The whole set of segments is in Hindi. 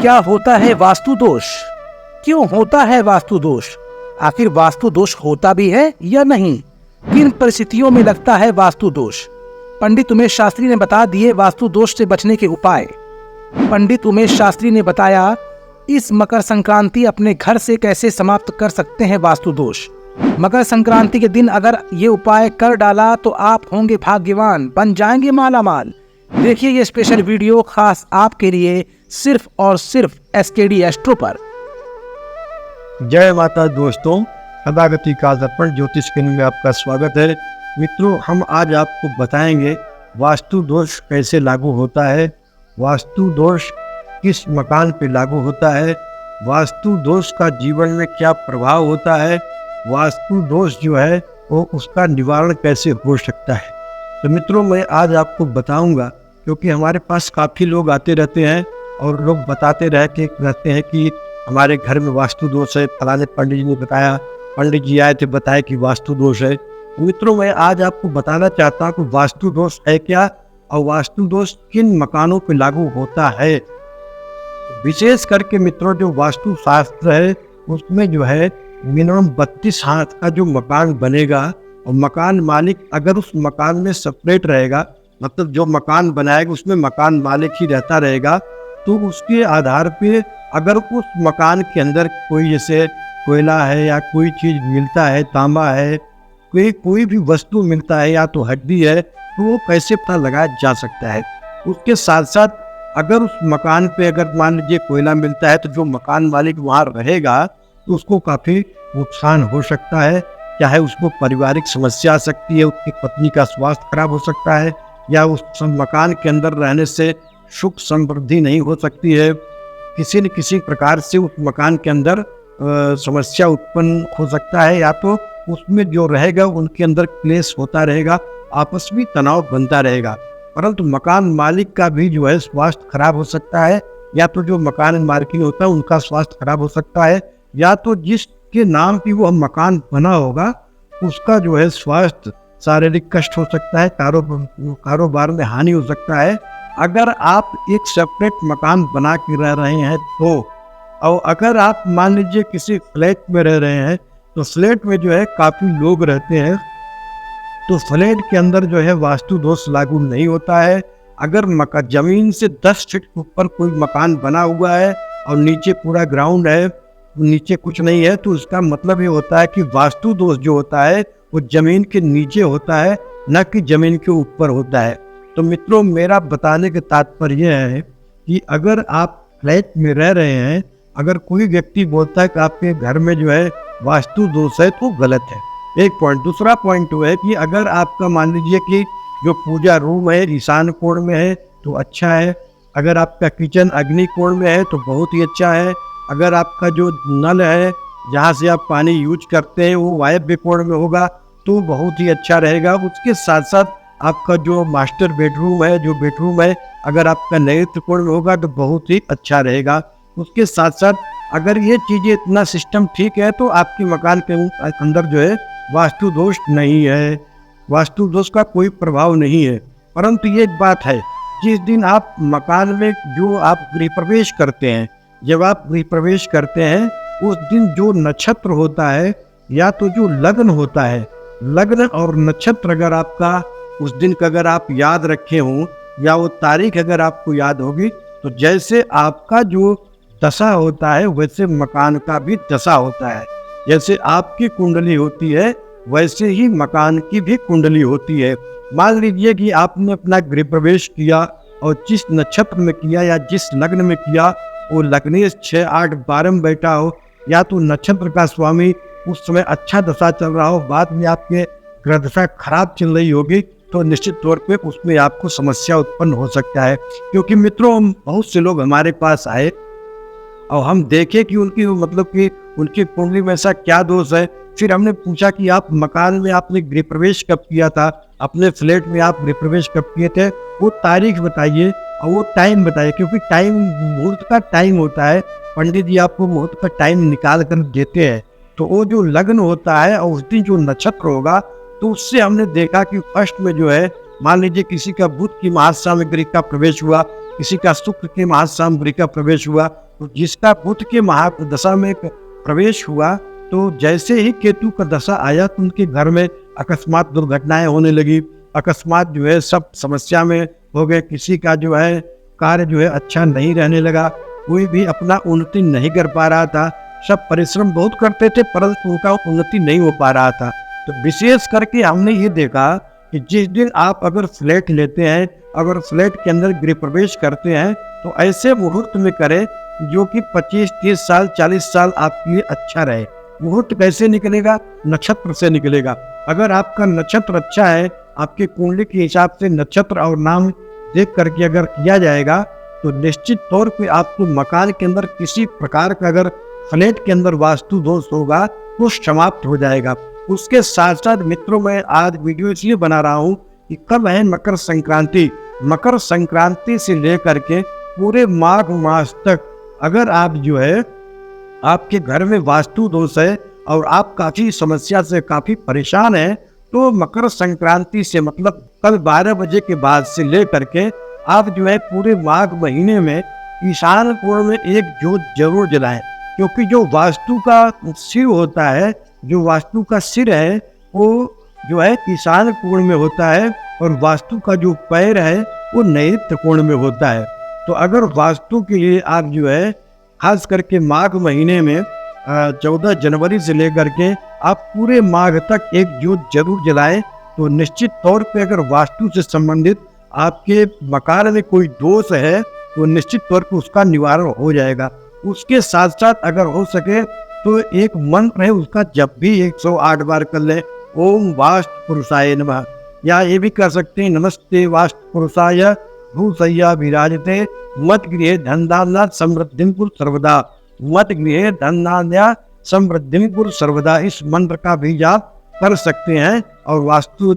क्या होता है वास्तु दोष? क्यों होता है वास्तु दोष? आखिर वास्तु दोष होता भी है या नहीं? किन परिस्थितियों में लगता है वास्तु दोष? पंडित उमेश शास्त्री ने बता दिए वास्तु दोष से बचने के उपाय। पंडित उमेश शास्त्री ने बताया इस मकर संक्रांति अपने घर से कैसे समाप्त कर सकते हैं वास्तु दोष। मकर संक्रांति के दिन अगर ये उपाय कर डाला तो आप होंगे भाग्यवान, बन जाएंगे मालामाल। देखिए ये स्पेशल वीडियो खास आपके लिए सिर्फ और सिर्फ एसकेडी एस्ट्रो पर। जय माता दोस्तों, सदागति का दर्पण ज्योतिष केंद्र में आपका स्वागत है। मित्रों, हम आज आपको बताएंगे वास्तु दोष कैसे लागू होता है, वास्तु दोष किस मकान पे लागू होता है, वास्तु दोष का जीवन में क्या प्रभाव होता है, वास्तु दोष जो है वो उसका निवारण कैसे हो सकता है। तो मित्रों, मैं आज आपको बताऊंगा, क्योंकि हमारे पास काफ़ी लोग आते रहते हैं और लोग बताते रहते हैं कि हमारे घर में वास्तु दोष है, फलाने पंडित जी ने बताया, पंडित जी आए थे बताया कि वास्तु दोष है। मित्रों, मैं आज आपको बताना चाहता हूँ कि वास्तु दोष है क्या और वास्तु दोष किन मकानों पर लागू होता है। विशेष करके मित्रों, जो वास्तु शास्त्र है उसमें जो है मिनिमम 32 हाथ का जो मकान बनेगा और मकान मालिक अगर उस मकान में सेपरेट रहेगा, मतलब जो मकान बनाएगा उसमें मकान मालिक ही रहता रहेगा, तो उसके आधार पे अगर उस मकान के अंदर कोई जैसे कोयला है या कोई चीज़ मिलता है, तांबा है, कोई भी वस्तु मिलता है या तो हड्डी है, तो वो कैसे पता लगाया जा सकता है। उसके साथ साथ अगर उस मकान पे अगर मान लीजिए कोयला मिलता है तो जो मकान मालिक वहाँ रहेगा तो उसको काफ़ी नुकसान हो सकता है, चाहे उसको पारिवारिक समस्या आ सकती है, उसकी पत्नी का स्वास्थ्य खराब हो सकता है, या उस मकान के अंदर रहने से सुख समृद्धि नहीं हो सकती है, किसी न किसी प्रकार से उस मकान के अंदर समस्या उत्पन्न हो सकता है, या तो उसमें जो रहेगा उनके अंदर क्लेश होता रहेगा, आपस में तनाव बनता रहेगा। परंतु मकान मालिक का भी जो है स्वास्थ्य खराब हो सकता है, या तो जो मकान मालिक होता है उनका स्वास्थ्य खराब हो सकता है, या तो जिसके नाम पे वो मकान बना होगा उसका जो है स्वास्थ्य शारीरिक कष्ट हो सकता है, कारोबार में हानि हो सकता है। अगर आप एक सेपरेट मकान बना के रह रहे हैं तो, और अगर आप मान लीजिए किसी फ्लैट में रह रहे हैं तो फ्लैट में जो है काफ़ी लोग रहते हैं, तो फ्लैट के अंदर जो है वास्तु दोष लागू नहीं होता है। अगर जमीन से 10 फीट ऊपर कोई मकान बना हुआ है और नीचे पूरा ग्राउंड है, नीचे कुछ नहीं है, तो उसका मतलब ये होता है कि वास्तु दोष जो होता है वो जमीन के नीचे होता है, न कि जमीन के ऊपर होता है। तो मित्रों, मेरा बताने का तात्पर्य है कि अगर आप फ्लैट में रह रहे हैं, अगर कोई व्यक्ति बोलता है कि आपके घर में जो है वास्तु दोष है तो गलत है, एक पॉइंट। दूसरा पॉइंट वो है कि अगर आपका मान लीजिए कि जो पूजा रूम है ईशान कोण में है तो अच्छा है, अगर आपका किचन अग्नि कोण में है तो बहुत ही अच्छा है, अगर आपका जो नल है जहाँ से आप पानी यूज करते हैं वो वायव्य कोण में होगा तो बहुत ही अच्छा रहेगा। उसके साथ साथ आपका जो मास्टर बेडरूम है, जो बेडरूम है, अगर आपका नैऋत्य कोण में होगा तो बहुत ही अच्छा रहेगा। उसके साथ साथ अगर ये चीज़ें इतना सिस्टम ठीक है तो आपके मकान के अंदर जो है वास्तु दोष नहीं है, वास्तु दोष का कोई प्रभाव नहीं है। परंतु ये बात है, जिस दिन आप मकान में जो आप गृह प्रवेश करते हैं, जब आप गृह प्रवेश करते हैं उस दिन जो नक्षत्र होता है या तो जो लग्न होता है, लग्न और नक्षत्र अगर आपका उस दिन का अगर आप याद रखे हों या वो तारीख अगर आपको याद होगी, तो जैसे आपका जो दशा होता है वैसे मकान का भी दशा होता है। जैसे आपकी कुंडली होती है वैसे ही मकान की भी कुंडली होती है। मान लीजिए कि आपने अपना गृह प्रवेश किया और जिस नक्षत्र में किया या जिस लग्न में किया वो लग्नेश 6, 8, 12 में बैठा हो, या तो नक्षत्र का स्वामी उस समय अच्छा दशा चल रहा हो, बाद में आपके ग्रह दशा खराब चल रही होगी, तो निश्चित तौर पे उसमें आपको समस्या उत्पन्न हो सकता है। क्योंकि मित्रों, बहुत से लोग हमारे पास आए और हम देखे कि उनकी कुंडली में ऐसा क्या दोष है। फिर हमने पूछा कि आप मकान में आपने गृह प्रवेश कब किया था, अपने फ्लैट में आप गृह प्रवेश कब किए थे, वो तारीख बताइए और वो टाइम बताइए, क्योंकि टाइम मुहूर्त का टाइम होता है, पंडित जी आपको मुहूर्त का टाइम निकाल कर देते हैं। तो वो जो लग्न होता है और उस दिन जो नक्षत्र होगा, तो उससे हमने देखा कि फर्स्ट में जो है मान लीजिए किसी का बुध की महासामग्री का प्रवेश हुआ किसी का शुक्र के महासाम्बरी का प्रवेश हुआ, तो जिसका बुध के महादशा में प्रवेश हुआ, तो जैसे ही केतु का दशा आया तो उनके घर में अकस्मात दुर्घटनाएं होने लगी, अकस्मात जो है सब समस्या में हो गए। किसी का जो है कार्य जो है अच्छा नहीं रहने लगा, कोई भी अपना उन्नति नहीं कर पा रहा था। सब परिश्रम बहुत करते थे परंतु उनका उन्नति नहीं हो पा रहा था। तो विशेष करके हमने ये देखा कि जिस दिन आप अगर फ्लैट लेते हैं, अगर फ्लैट के अंदर गृह प्रवेश करते हैं, तो ऐसे मुहूर्त में करें जो कि 25, 30 साल, 40 साल आपके लिए अच्छा रहे। मुहूर्त कैसे निकलेगा? नक्षत्र से निकलेगा। अगर आपका नक्षत्र अच्छा है, आपके कुंडली के हिसाब से नक्षत्र और नाम देख करके अगर किया जाएगा, तो निश्चित तौर पे आपको मकान के अंदर किसी प्रकार का अगर फ्लैट के अंदर वास्तु दोष होगा तो समाप्त हो जाएगा। उसके साथ साथ मित्रों, मैं आज वीडियो इसलिए बना रहा हूँ कि कब है मकर संक्रांति। मकर संक्रांति से लेकर के पूरे माघ मास तक अगर आप जो है आपके घर में वास्तु दोष है और आप काफी समस्या से काफी परेशान हैं, तो मकर संक्रांति से मतलब कल 12 बजे के बाद से लेकर के आप जो है पूरे माघ महीने में ईशान कोण में एक जोत जरूर जलाएं। क्योंकि जो वास्तु का सिर होता है, जो वास्तु का सिर है, वो जो है ईशान कोण में होता है और वास्तु का जो पैर है वो नैऋत्य कोण में होता है। तो अगर वास्तु के लिए आप जो है खास करके माघ महीने में 14 जनवरी से लेकर के आप पूरे माघ तक एक जोत जरूर जलाएं, तो निश्चित तौर पे अगर वास्तु से संबंधित आपके मकान में कोई दोष है तो निश्चित तौर पे उसका निवारण हो जाएगा। उसके साथ साथ अगर हो सके तो एक मंत्र है, उसका जब भी 108 बार कर लें, ओम वास्तु पुरुषाय नमः, या ये भी कर सकते हैं, नमस्ते वास्तु पुरुषाय भूसय्या विराजते मत गृहे धनधान्य समृद्धिं कुरु सर्वदा, मत गृहे धनधान्य समृद्धिं कुरु सर्वदा। इस मंत्र का भी जाप कर सकते हैं और वास्तु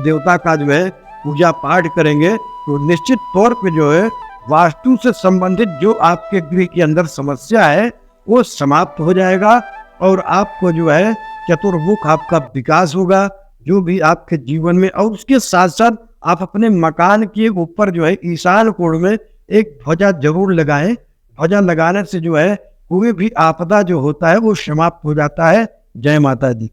देवता का जो है पूजा पाठ करेंगे तो निश्चित तौर पे जो है वास्तु से संबंधित जो आपके गृह के अंदर समस्या है वो समाप्त हो जाएगा और आपको जो है चतुर्मुख आपका विकास होगा जो भी आपके जीवन में। और उसके साथ साथ आप अपने मकान के ऊपर जो है ईशान कोण में एक ध्वजा जरूर लगाएं। ध्वजा लगाने से जो है कोई भी आपदा जो होता है वो समाप्त हो जाता है। जय माता दी।